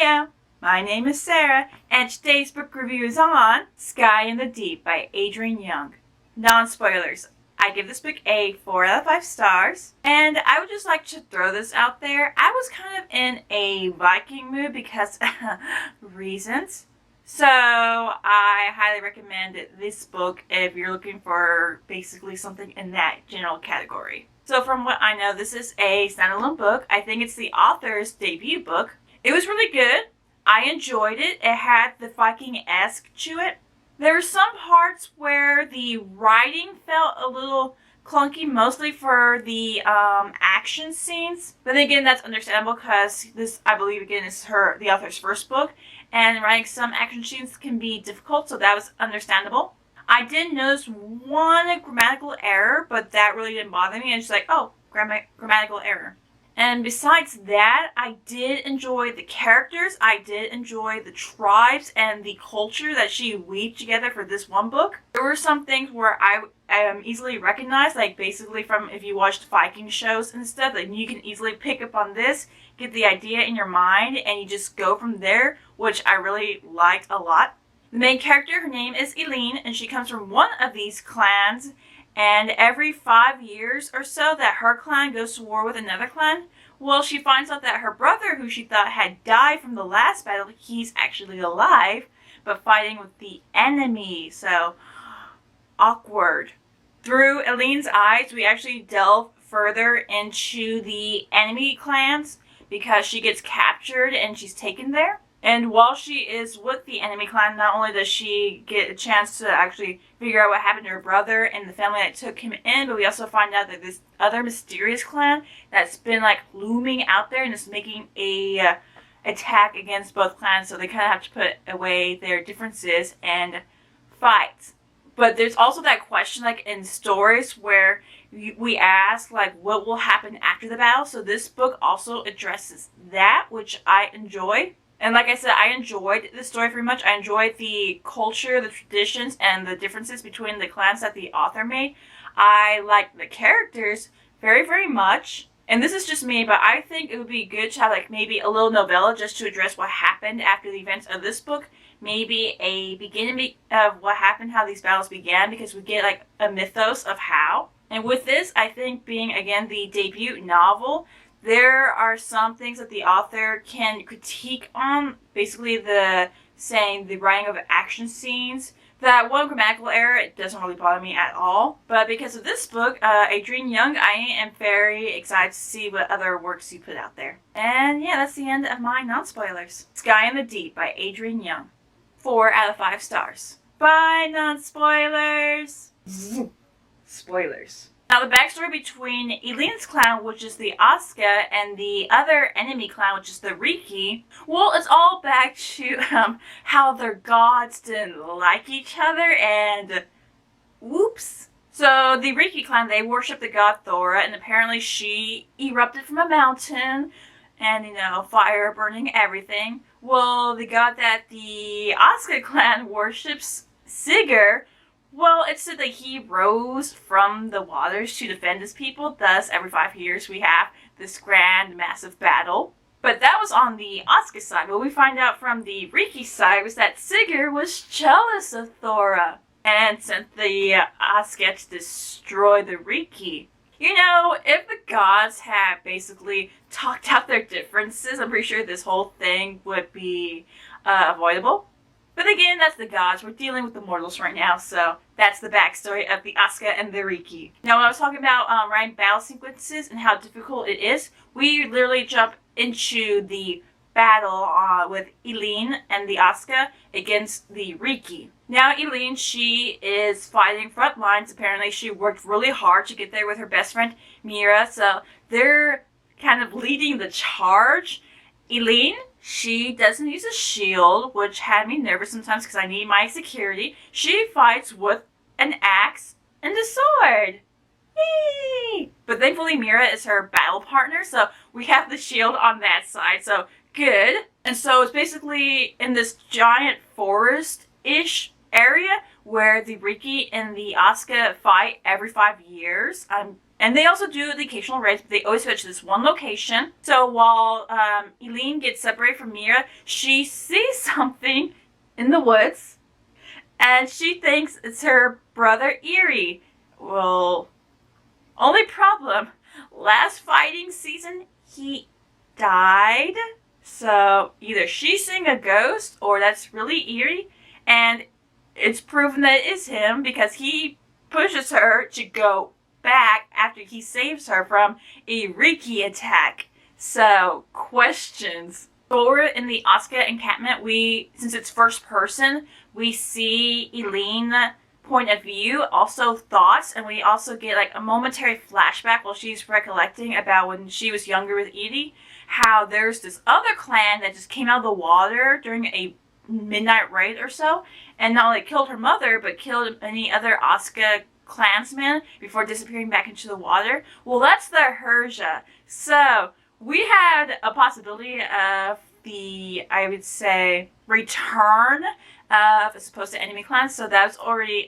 Heyo! My name is Sarah, and today's book review is on Sky in the Deep by Adrienne Young. Non-spoilers. I give this book a 4 out of 5 stars, and I would just like to throw this out there. I was kind of in a Viking mood because reasons. So I highly recommend this book if you're looking for basically something in that general category. So from what I know, this is a standalone book. I think it's the author's debut book. It was really good. I enjoyed it. It had the Viking-esque to it. There were some parts where the writing felt a little clunky, mostly for the action scenes. But then again, that's understandable because this, I believe, again, is the author's first book. And writing some action scenes can be difficult, so that was understandable. I did notice one grammatical error, but that really didn't bother me. It's just like, oh, grammatical error. And besides that, I did enjoy the characters. I did enjoy the tribes and the culture that she weaved together for this one book. There were some things where I easily recognized, like basically from if you watched Viking shows and stuff, like you can easily pick up on this, get the idea in your mind, and you just go from there, which I really liked a lot. The main character, her name is Eileen, and she comes from one of these clans. And every 5 years or so that her clan goes to war with another clan, well, she finds out that her brother, who she thought had died from the last battle, he's actually alive, but fighting with the enemy. So, awkward. Through Eileen's eyes, we actually delve further into the enemy clans because she gets captured and she's taken there. And while she is with the enemy clan, not only does she get a chance to actually figure out what happened to her brother and the family that took him in, but we also find out that this other mysterious clan that's been like looming out there and is making a attack against both clans, so they kind of have to put away their differences and fight. But there's also that question, like in stories, where we ask, like, what will happen after the battle? So this book also addresses that, which I enjoy. And like I said, I enjoyed the story very much. I enjoyed the culture, the traditions, and the differences between the clans that the author made. I liked the characters very, very much. And this is just me, but I think it would be good to have like maybe a little novella just to address what happened after the events of this book. Maybe a beginning of what happened, how these battles began, because we get like a mythos of how. And with this, I think being, again, the debut novel, there are some things that the author can critique on, basically the writing of action scenes. That one grammatical error, it doesn't really bother me at all. But because of this book, Adrienne Young, I am very excited to see what other works you put out there. And yeah, that's the end of my non-spoilers. Sky in the Deep by Adrienne Young. 4 out of 5 stars. Bye, non-spoilers! Spoilers. Now, the backstory between Eileen's clan, which is the Aska, and the other enemy clan, which is the Riki, well, it's all back to how their gods didn't like each other, and whoops. So, the Riki clan, they worship the god Thora, and apparently she erupted from a mountain, and, you know, fire burning everything. Well, the god that the Aska clan worships, Sigurd, well, it's said that he rose from the waters to defend his people. Thus, every 5 years we have this grand, massive battle. But that was on the Aska side. What we find out from the Riki side was that Sigurd was jealous of Thora and sent the Aska to destroy the Riki. You know, if the gods had basically talked out their differences, I'm pretty sure this whole thing would be avoidable. But again, that's the gods. We're dealing with the mortals right now, so that's the backstory of the Aska and the Riki. Now, when I was talking about writing battle sequences and how difficult it is, we literally jump into the battle with Eileen and the Aska against the Riki. Now, Eileen, she is fighting front lines. Apparently, she worked really hard to get there with her best friend, Mira, so they're kind of leading the charge. Eileen, she doesn't use a shield, which had me nervous sometimes because I need my security. She fights with an axe and a sword. Yay! But thankfully Mira is her battle partner, so we have the shield on that side, so good. And so it's basically in this giant forest-ish area where the Riki and the Aska fight every 5 years. And they also do the occasional raids, but they always go to this one location. So while Eileen gets separated from Mira, she sees something in the woods, and she thinks it's her brother Eerie. Well, only problem, last fighting season, he died. So either she's seeing a ghost, or that's really Eerie, and it's proven that it is him because he pushes her to go back after he saves her from a Riki attack. So, questions. Forward in the Asuka encampment, since it's first person, we see Eileen point of view, also thoughts, and we also get like a momentary flashback while she's recollecting about when she was younger with Edie, how there's this other clan that just came out of the water during a midnight raid or so, and not only killed her mother, but killed any other Asuka clansmen before disappearing back into the water. Well, that's the Herja. So, we had a possibility of the, I would say, return of as opposed to enemy clans, so that was already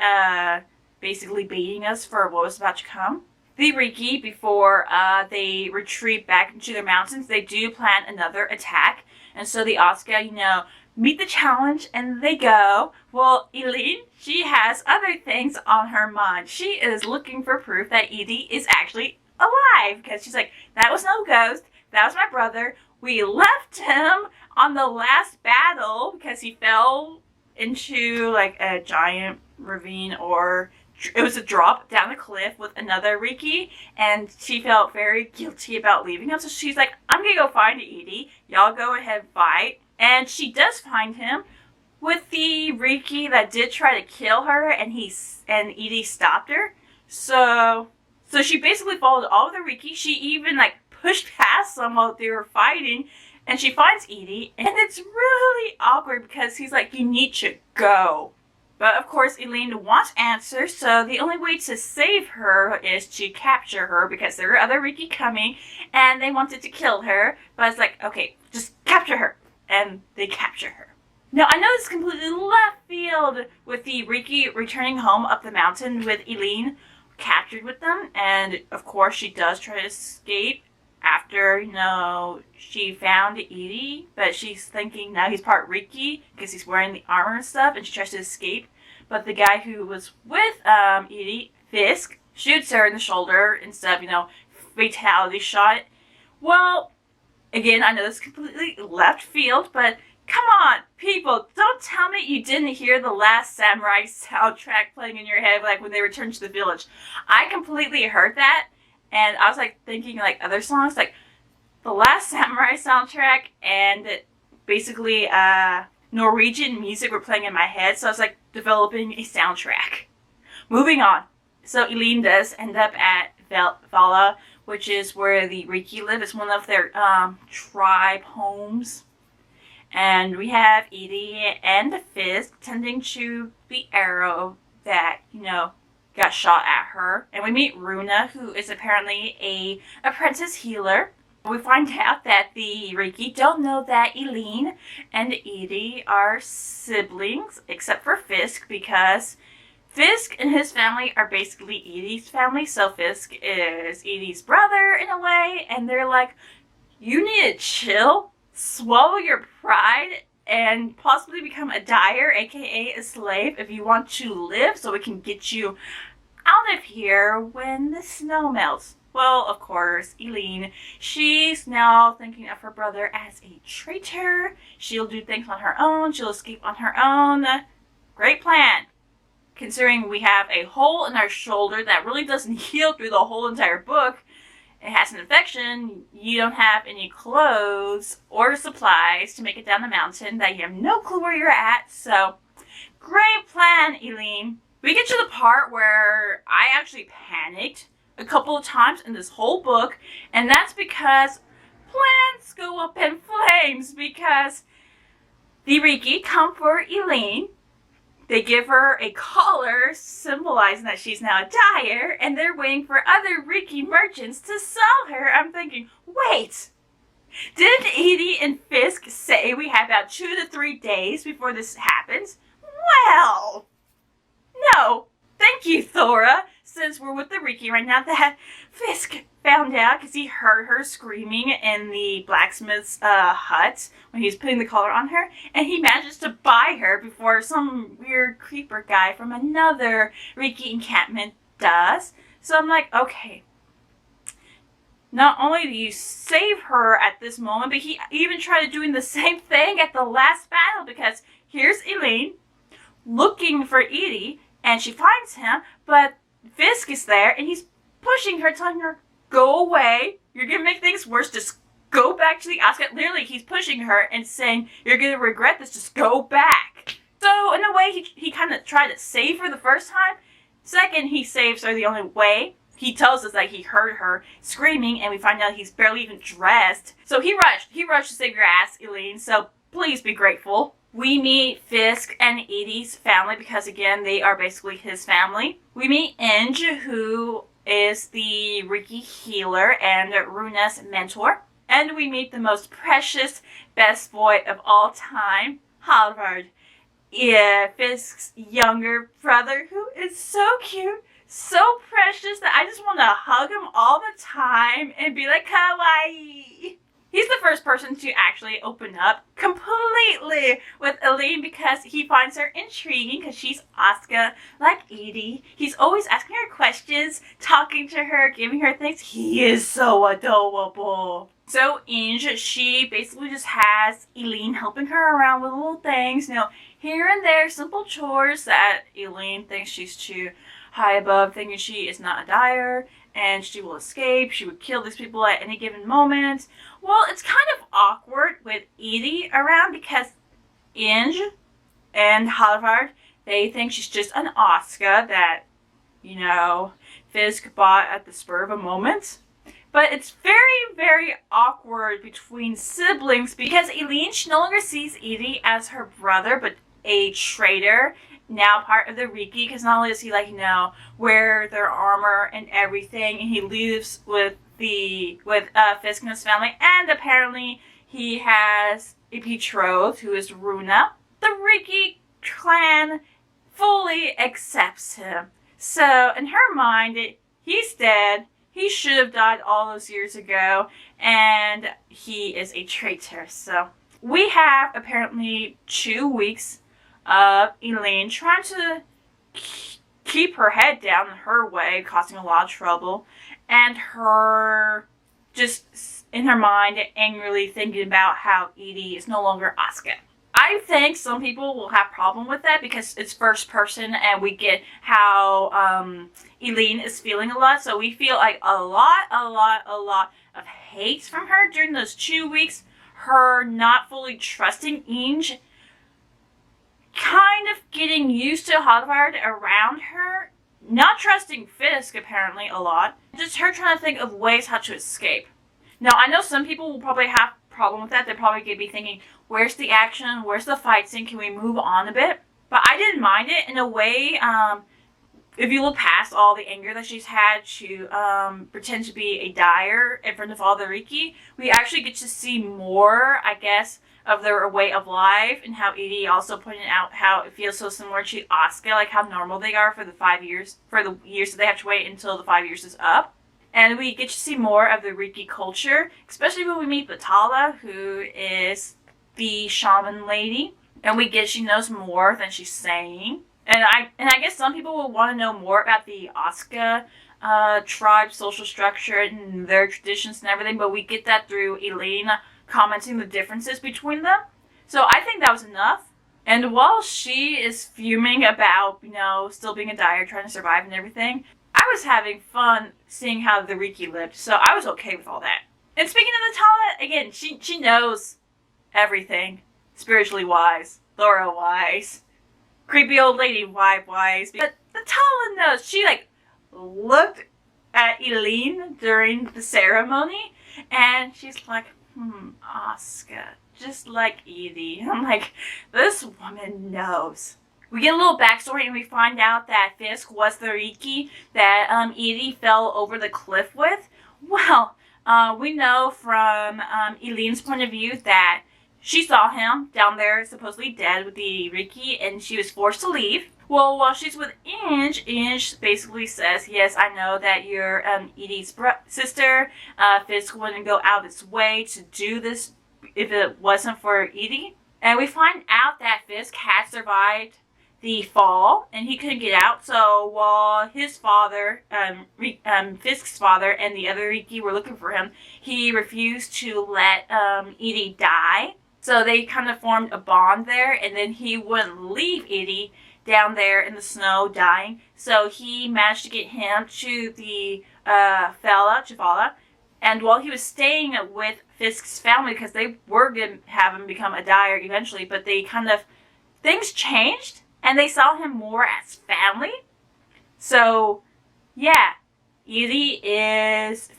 basically baiting us for what was about to come. The Riki, before they retreat back into their mountains, they do plan another attack, and so the Asuka, meet the challenge, and they go. Well, Eileen, she has other things on her mind. She is looking for proof that Edie is actually alive, because she's like, that was no ghost, that was my brother, we left him on the last battle because he fell into like a giant ravine, or it was a drop down a cliff with another Riki, and she felt very guilty about leaving him, so she's like, I'm gonna go find Edie, y'all go ahead and fight. And she does find him with the Riki that did try to kill her, and Edie stopped her. So she basically followed all of the Riki. She even like pushed past them while they were fighting, and she finds Edie, and it's really awkward because he's like, you need to go. But of course, Eileen wants answers, so the only way to save her is to capture her, because there are other Riki coming, and they wanted to kill her. But it's like, okay, just capture her. And they capture her. Now, I know this is completely left field with the Riki returning home up the mountain with Eileen captured with them. And, of course, she does try to escape after, she found Edie. But she's thinking now he's part Riki because he's wearing the armor and stuff. And she tries to escape. But the guy who was with Edie, Fisk, shoots her in the shoulder instead of, fatality shot. Well, again, I know this is completely left field, but come on, people, don't tell me you didn't hear the Last Samurai soundtrack playing in your head, like when they returned to the village. I completely heard that, and I was like thinking like other songs, like the Last Samurai soundtrack and basically Norwegian music were playing in my head, so I was like developing a soundtrack. Moving on. So Eileen does end up at Vala, which is where the Riki live. It's one of their tribe homes. And we have Edie and Fisk tending to the arrow that, got shot at her. And we meet Runa, who is apparently a apprentice healer. We find out that the Riki don't know that Eileen and Edie are siblings, except for Fisk, because Fisk and his family are basically Edie's family, so Fisk is Edie's brother in a way, and they're like, you need to chill, swallow your pride, and possibly become a dyer, aka a slave, if you want to live, so we can get you out of here when the snow melts. Well, of course, Eileen, she's now thinking of her brother as a traitor. She'll do things on her own, she'll escape on her own. Great plan. Considering we have a hole in our shoulder that really doesn't heal through the whole entire book, it has an infection, you don't have any clothes or supplies to make it down the mountain, that you have no clue where you're at, so great plan, Eileen. We get to the part where I actually panicked a couple of times in this whole book, and that's because plants go up in flames, because the Riki come for Eileen. They give her a collar symbolizing that she's now a dyer, and they're waiting for other Riki merchants to sell her. I'm thinking, wait, didn't Edie and Fisk say we have about 2 to 3 days before this happens? Well, no. Thank you, Thora. since we're with the Riki right now, that Fisk found out because he heard her screaming in the blacksmith's hut when he was putting the collar on her, and he manages to buy her before some weird creeper guy from another Riki encampment does. So I'm like, okay. Not only do you save her at this moment, but he even tried doing the same thing at the last battle, because here's Eileen looking for Edie, and she finds him, but Fisk is there, and he's pushing her, telling her, go away, you're gonna make things worse, just go back to the Oscar. Literally, he's pushing her and saying, you're gonna regret this, just go back. So, in a way, he kind of tried to save her the first time. Second, he saves her the only way. He tells us that he heard her screaming, and we find out he's barely even dressed. So he rushed to save your ass, Eileen, so please be grateful. We meet Fisk and Edie's family, because again, they are basically his family. We meet Inge, who is the Riki healer and Runa's mentor. And we meet the most precious best boy of all time, Halvard. Yeah, Fisk's younger brother, who is so cute, so precious, that I just want to hug him all the time and be like, kawaii. He's the first person to actually open up completely with Eileen, because he finds her intriguing, because she's Asuka like Edie. He's always asking her questions, talking to her, giving her things. He is so adorable. So Inge, she basically just has Eileen helping her around with little things, here and there, simple chores that Eileen thinks she's too high above, thinking she is not a dyer, and she will escape. She would kill these people at any given moment. Well, it's kind of awkward with Edie around, because Inge and Halvard, they think she's just an Asuka that, Fisk bought at the spur of a moment. But it's very, very awkward between siblings, because Eileen, she no longer sees Edie as her brother, but a traitor, now part of the Riki, because not only does he wear their armor and everything, and he lives with Fisk and his family, and apparently he has a betrothed who is Runa. The Riki clan fully accepts him. So in her mind, he's dead. He should have died all those years ago, and he is a traitor. So we have apparently 2 weeks of Eileen trying to keep her head down in her way, causing a lot of trouble, and her just in her mind angrily thinking about how Edie is no longer Asuka. I think some people will have problem with that because it's first person and we get how Eileen is feeling a lot. So we feel like a lot of hate from her during those 2 weeks. Her not fully trusting Inge, kind of getting used to Halvard around her, not trusting Fisk apparently a lot. Just her trying to think of ways how to escape. Now I know some people will probably have a problem with that. They're probably going to be thinking, where's the action? Where's the fight scene? Can we move on a bit? But I didn't mind it in a way. If you look past all the anger that she's had to pretend to be a dyer in front of all the Riki, we actually get to see more, I guess, of their way of life, and how Edie also pointed out how it feels so similar to Asuka, like how normal they are for the 5 years, for the years that they have to wait until the 5 years is up. And we get to see more of the Riki culture, especially when we meet Batala, who is the shaman lady, and we get she knows more than she's saying. And I guess some people will want to know more about the Asuka tribe social structure and their traditions and everything, but we get that through Eileen commenting the differences between them. So I think that was enough. And while she is fuming about, still being a dyer, trying to survive and everything, I was having fun seeing how the Riki lived, so I was okay with all that. And speaking of Natala, again, she knows everything, spiritually wise, Laura wise, creepy old lady vibe wise. But Natala knows. She looked at Eileen during the ceremony, and she's like, Asuka, just like Edie. I'm like, this woman knows. We get a little backstory and we find out that Fisk was the Riki that Edie fell over the cliff with. Well, we know from Eileen's point of view that she saw him down there supposedly dead with the Riki, and she was forced to leave. Well, while she's with Inge, Inge basically says, yes, I know that you're Edie's sister. Fisk wouldn't go out its way to do this if it wasn't for Edie. And we find out that Fisk had survived the fall and he couldn't get out. So while his father, Fisk's father, and the other Riki were looking for him, he refused to let Edie die. So they kind of formed a bond there, and then he wouldn't leave Edie down there in the snow dying. So he managed to get him to the Chavala. And while he was staying with Fisk's family, because they were going to have him become a dyer eventually, but they kind of, things changed, and they saw him more as family. So, yeah, Edie is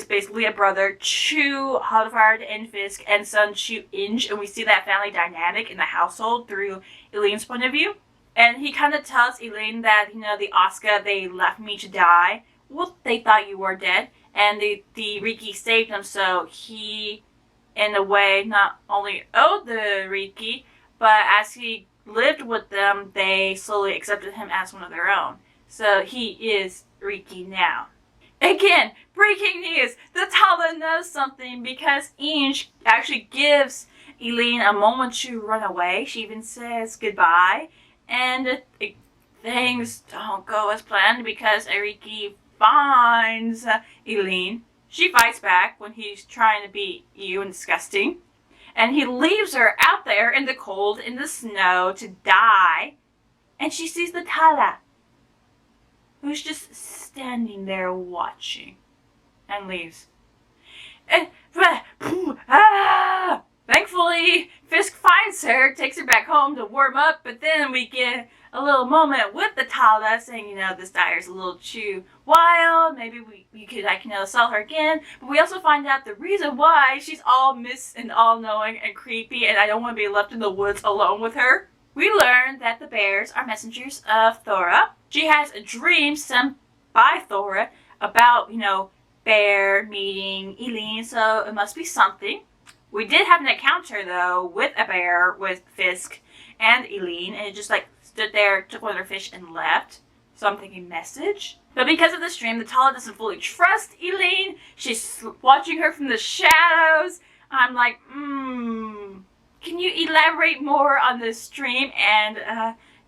basically a brother to Hadvard and Fisk, and son to Inge, and we see that family dynamic in the household through Elene's point of view. And he kind of tells Elene that, the Oscar, they left me to die. Well, they thought you were dead. And the Riki saved him, so he, in a way, not only owed the Riki, but as he lived with them, they slowly accepted him as one of their own. So he is Riki now. Again, breaking news! The Tala knows something because Inge actually gives Elene a moment to run away. She even says goodbye. And things don't go as planned because Riki finds Elene. She fights back when he's trying to be evil and disgusting. And he leaves her out there in the cold, in the snow, to die. And she sees the Tala, who's just standing there watching, and leaves. And, thankfully, Fisk finds her, takes her back home to warm up, but then we get a little moment with the Tala saying, this dyer's a little too wild, maybe I can sell her again. But we also find out the reason why she's all and all-knowing and creepy, and I don't want to be left in the woods alone with her. We learn that the bears are messengers of Thora. She has a dream sent by Thora about, Bear meeting Elene, so it must be something. We did have an encounter, though, with a bear with Fisk and Elene, and it just, stood there, took one of their fish, and left. So I'm thinking message. But because of the stream, the Tala doesn't fully trust Elene. She's watching her from the shadows. I'm like, can you elaborate more on this stream? And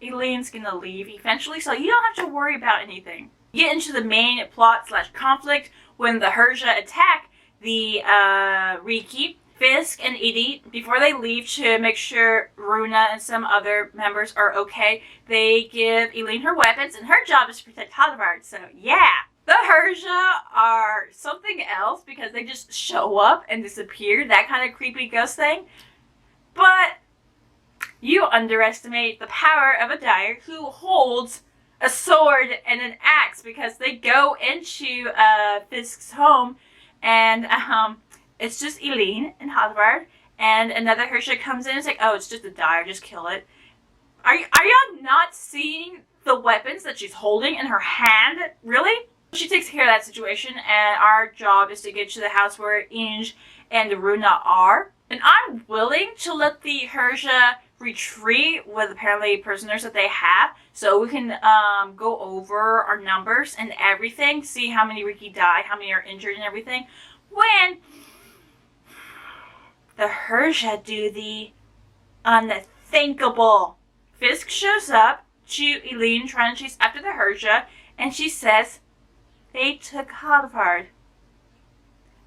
Elene's gonna leave eventually, so you don't have to worry about anything. Get into the main plot/conflict when the Hersha attack the Riki. Fisk and Edie, before they leave to make sure Runa and some other members are okay, they give Elene her weapons, and her job is to protect Hadvard. So yeah, the Hersha are something else because they just show up and disappear, that kind of creepy ghost thing. But you underestimate the power of a dyer who holds a sword and an axe, because they go into Fisk's home and it's just Elene and Hadvard, and another Hersha comes in and is like, oh, it's just a dyer, just kill it. Are y'all not seeing the weapons that she's holding in her hand? Really? She takes care of that situation, and our job is to get to the house where Inge and Runa are. And I'm willing to let the Hersha retreat with apparently prisoners that they have, so we can go over our numbers and everything, see how many Riki died, how many are injured and everything. When the Hersha do the unthinkable. Fisk shows up to Elene trying to chase after the Hersha, and she says, they took Hadvard.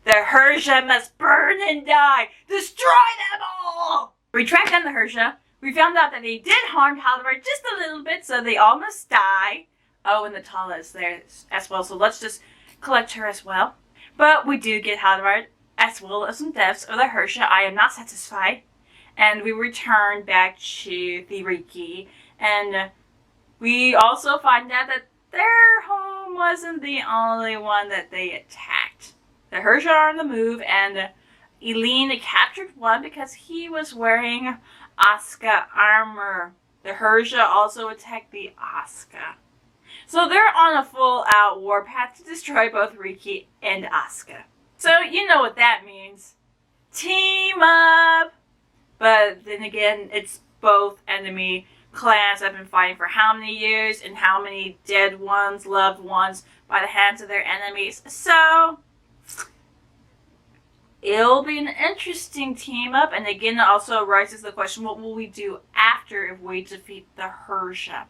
The Hersha must burn and die. Destroy them all! We tracked down the Hersha. We found out that they did harm Hadvard just a little bit, so they all must die. Oh, and the Tala is there as well, so let's just collect her as well. But we do get Hadvard, as well as some deaths of the Hersha. I am not satisfied. And we return back to the Riki. And we also find out that their home wasn't the only one that they attacked. The Hersha are on the move, and Elene captured one because he was wearing Aska armor. The Hersha also attacked the Aska. So they're on a full-out warpath to destroy both Riki and Aska. So you know what that means. Team up! But then again, it's both enemy clans have been fighting for how many years and how many dead ones, loved ones, by the hands of their enemies. So it'll be an interesting team up, and again, it also raises the question, what will we do after if we defeat the Hersha?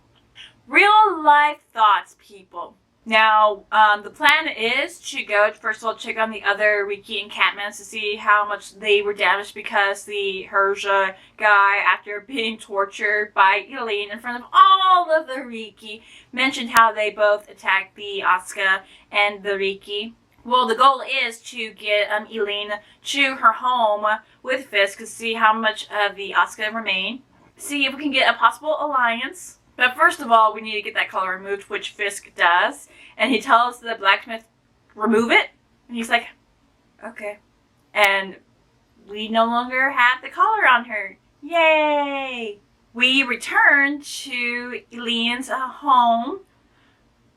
Real life thoughts, people. Now, the plan is to go, first of all, check on the other Riki encampments to see how much they were damaged because the Hersha guy, after being tortured by Eileen in front of all of the Riki, mentioned how they both attacked the Asuka and the Riki. Well, the goal is to get Eileen to her home with Fisk to see how much of the Asuka remain. See if we can get a possible alliance. But first of all, we need to get that color removed, which Fisk does. And he tells the blacksmith, remove it. And he's like, okay. And we no longer have the collar on her. Yay! We return to Eileen's home,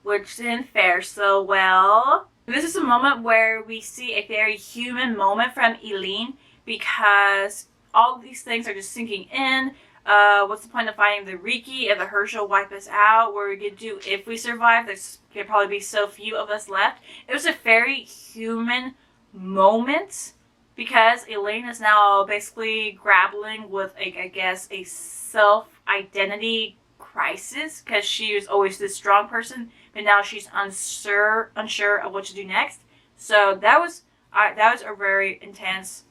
which didn't fare so well. This is a moment where we see a very human moment from Eileen because all these things are just sinking in. What's the point of fighting the Riki if the Hersha wipe us out? What are we going to do if we survive? There's going to probably be so few of us left. It was a very human moment because Eileen is now basically grappling with, I guess, a self-identity crisis because she was always this strong person, but now she's unsure of what to do next. So that was a very intense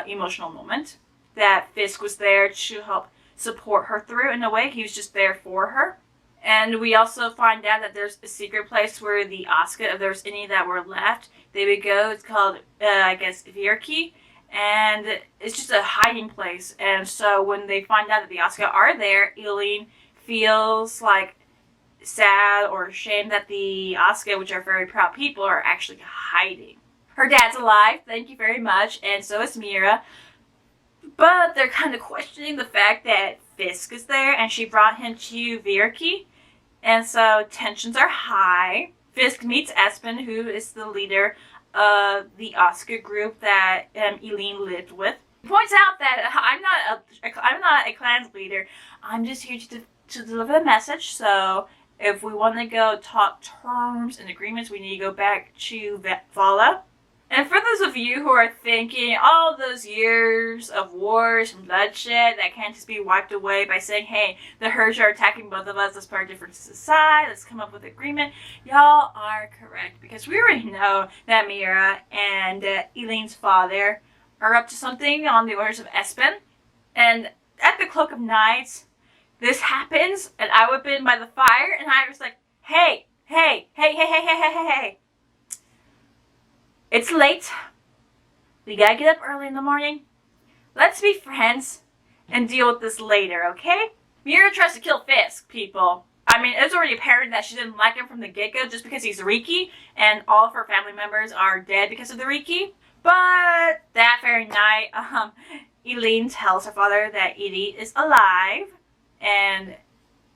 emotional moment that Fisk was there to help support her through. In a way, he was just there for her. And we also find out that there's a secret place where the Asuka, if there's any that were left, they would go. It's called, I guess, Virki. And it's just a hiding place. And so when they find out that the Asuka are there, Eileen feels like sad or ashamed that the Asuka, which are very proud people, are actually hiding. Her dad's alive, thank you very much, and so is Mira. But they're kind of questioning the fact that Fisk is there and she brought him to Virki. And so tensions are high. Fisk meets Espen, who is the leader of the Asuka group that Eileen lived with. He points out that I'm not a clan's leader. I'm just here to deliver the message. So if we want to go talk terms and agreements, we need to go back to Vala. And for those of you who are thinking all those years of wars and bloodshed that can't just be wiped away by saying, hey, the Hersha are attacking both of us, let's put our differences aside, let's come up with agreement, y'all are correct. Because we already know that Mira and Eileen's father are up to something on the orders of Espen. And at the Cloak of Night, this happens, and I would have been by the fire, and I was like, hey. It's late. We gotta get up early in the morning. Let's be friends and deal with this later, okay? Mira tries to kill Fisk, people. I mean, it's already apparent that she didn't like him from the get-go just because he's Riki, and all of her family members are dead because of the Riki. But that very night, Eileen tells her father that Edie is alive, and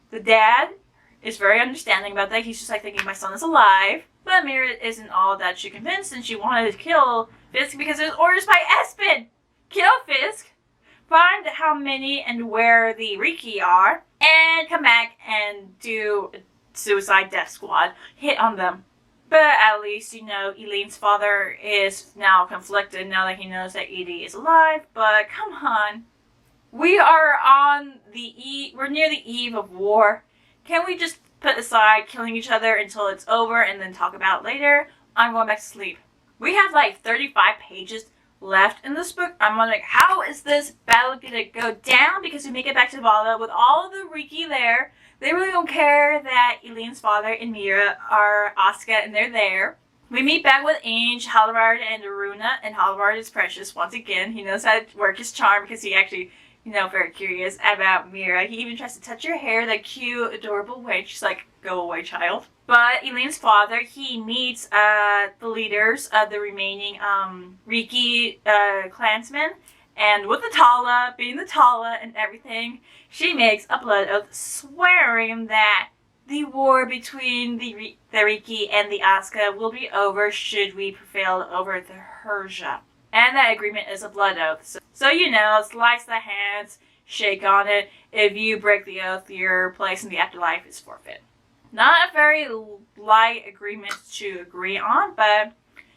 the dad is very understanding about that. He's just like thinking, my son is alive. But Mira isn't all that she convinced, and she wanted to kill Fisk because it was orders by Espen. Kill Fisk, find how many and where the Riki are, and come back and do a suicide death squad. Hit on them. But at least, you know, Eileen's father is now conflicted now that he knows that Edie is alive. But come on. We are we're near the eve of war. Can we just put aside killing each other until it's over and then talk about it later? I'm going back to sleep. We have like 35 pages left in this book. I'm wondering, how is this battle gonna go down? Because we make it back to Vala with all of the Riki there. They really don't care that Eileen's father and Mira are Asuka and they're there. We meet back with Ange, Halvard, and Aruna, and Halvard is precious once again. He knows how to work his charm because he actually, you know, very curious about Mira. He even tries to touch her hair that cute, adorable way. She's like, go away, child. But Eileen's father, he meets the leaders of the remaining Riki clansmen. And with the Tala, being the Tala and everything, she makes a blood oath swearing that the war between the Riki and the Asuka will be over should we prevail over the Hersha. And that agreement is a blood oath. So you know, slice the hands, shake on it. If you break the oath, your place in the afterlife is forfeit. Not a very light agreement to agree on, but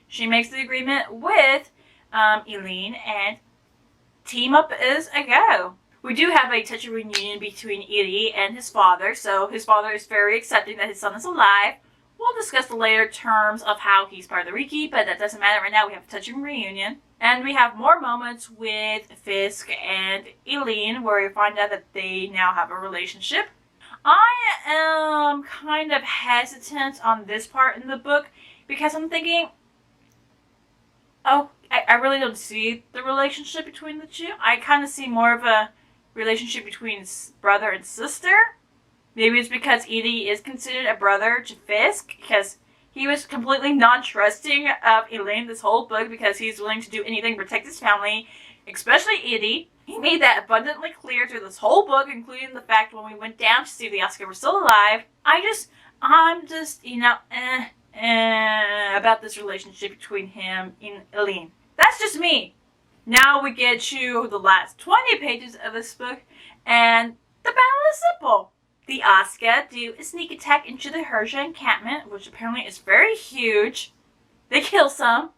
she makes the agreement with Eileen, and team up is a go. We do have a touchy reunion between Edie and his father, so his father is very accepting that his son is alive. We'll discuss the later terms of how he's part of the Riki, but that doesn't matter right now. We have a touching reunion. And we have more moments with Fisk and Eileen where we find out that they now have a relationship. I am kind of hesitant on this part in the book because I'm thinking, I really don't see the relationship between the two. I kind of see more of a relationship between brother and sister. Maybe it's because Edie is considered a brother to Fisk, because he was completely non-trusting of Eileen this whole book because he's willing to do anything to protect his family, especially Edie. He made that abundantly clear through this whole book, including the fact when we went down to see if the Asuka were still alive. I'm just, about this relationship between him and Eileen. That's just me. Now we get to the last 20 pages of this book, and the battle is simple. The Asuka do a sneak attack into the Hersha encampment, which apparently is very huge. They kill some.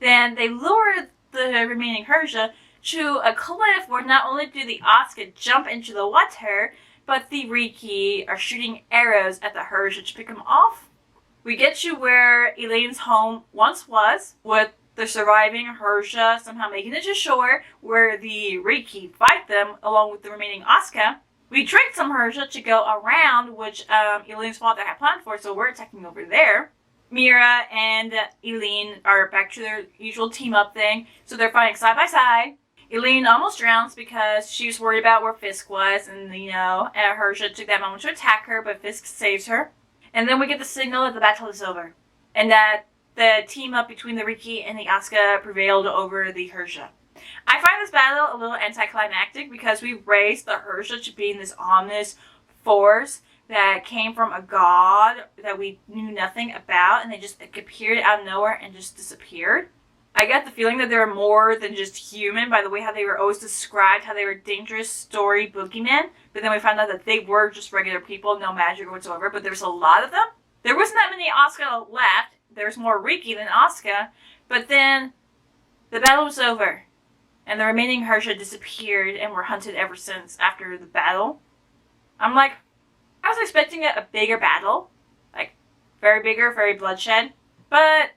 Then they lure the remaining Hersha to a cliff where not only do the Asuka jump into the water, but the Riki are shooting arrows at the Hersha to pick them off. We get to where Eileen's home once was, with the surviving Hersha somehow making it to shore, where the Riki fight them along with the remaining Asuka. We tricked some Hersha to go around, which Eileen's father had planned for, so we're attacking over there. Mira and Eileen are back to their usual team-up thing, so they're fighting side by side. Eileen almost drowns because she was worried about where Fisk was, and Hersha took that moment to attack her, but Fisk saves her. And then we get the signal that the battle is over, and that the team-up between the Riki and the Asuka prevailed over the Hersha. I find this battle a little anticlimactic because we raised the Hersha to being this ominous force that came from a god that we knew nothing about, and they just appeared out of nowhere and just disappeared. I got the feeling that they were more than just human by the way how they were always described, how they were dangerous story boogeymen, but then we found out that they were just regular people, no magic whatsoever, but there's a lot of them. There wasn't that many Asuka left. There's more Riki than Asuka, but then the battle was over, and the remaining Hersha disappeared and were hunted ever since after the battle. I'm like, I was expecting a bigger battle, like very bigger, very bloodshed, but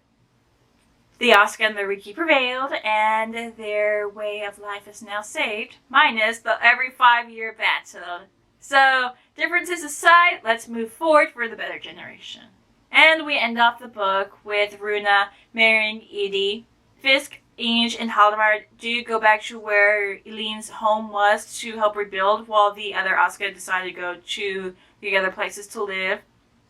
the Asuka and the Riki prevailed, and their way of life is now saved, minus the every 5-year battle. So, differences aside, let's move forward for the better generation. And we end off the book with Runa marrying Edie. Fisk, Inge, and Haldemar do go back to where Eileen's home was to help rebuild, while the other Asuka decided to go to the other places to live.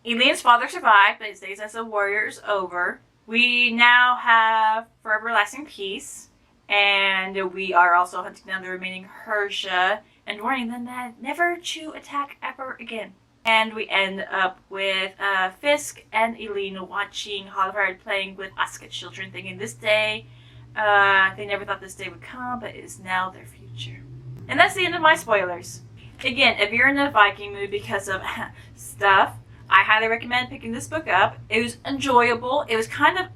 Eileen's father survived, but his days as a warrior is over. We now have forever lasting peace, and we are also hunting down the remaining Hersha and warning them that never to attack ever again. And we end up with Fisk and Eileen watching Hallvard playing with Asuka children, thinking this day, they never thought this day would come, but it is now their future. And that's the end of my spoilers. Again, if you're in a Viking mood because of stuff, I highly recommend picking this book up. It was enjoyable. It was kind of,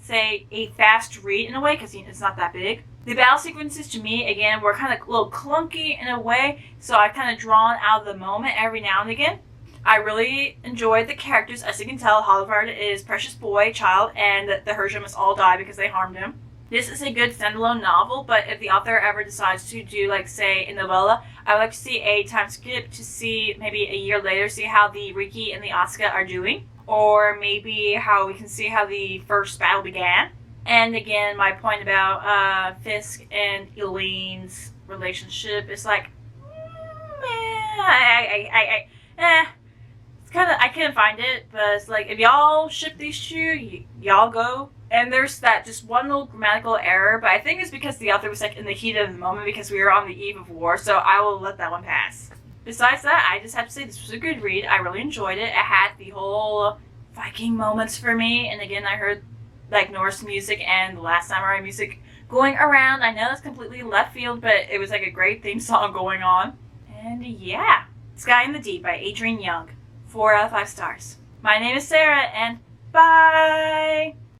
say, a fast read in a way, because it's not that big. The battle sequences, to me, again, were kind of a little clunky in a way, so I kind of drawn out of the moment every now and again. I really enjoyed the characters. As you can tell, Hallvard is precious boy, child, and the Hersha must all die because they harmed him. This is a good standalone novel, but if the author ever decides to do, like, say, a novella, I would like to see a time skip to see, maybe a year later, see how the Riki and the Asuka are doing. Or maybe how we can see how the first battle began. And again, my point about Fisk and Eileen's relationship is like, it's kind of, I couldn't find it, but it's like, if y'all ship these two, y'all go. And there's that just one little grammatical error, but I think it's because the author was like in the heat of the moment because we were on the eve of war, so I will let that one pass. Besides that, I just have to say this was a good read. I really enjoyed it. It had the whole Viking moments for me, and again, I heard like Norse music and Last Samurai music going around. I know that's completely left field, but it was like a great theme song going on. And yeah, Sky in the Deep by Adrian Young. 4 out of 5 stars. My name is Sarah, and bye!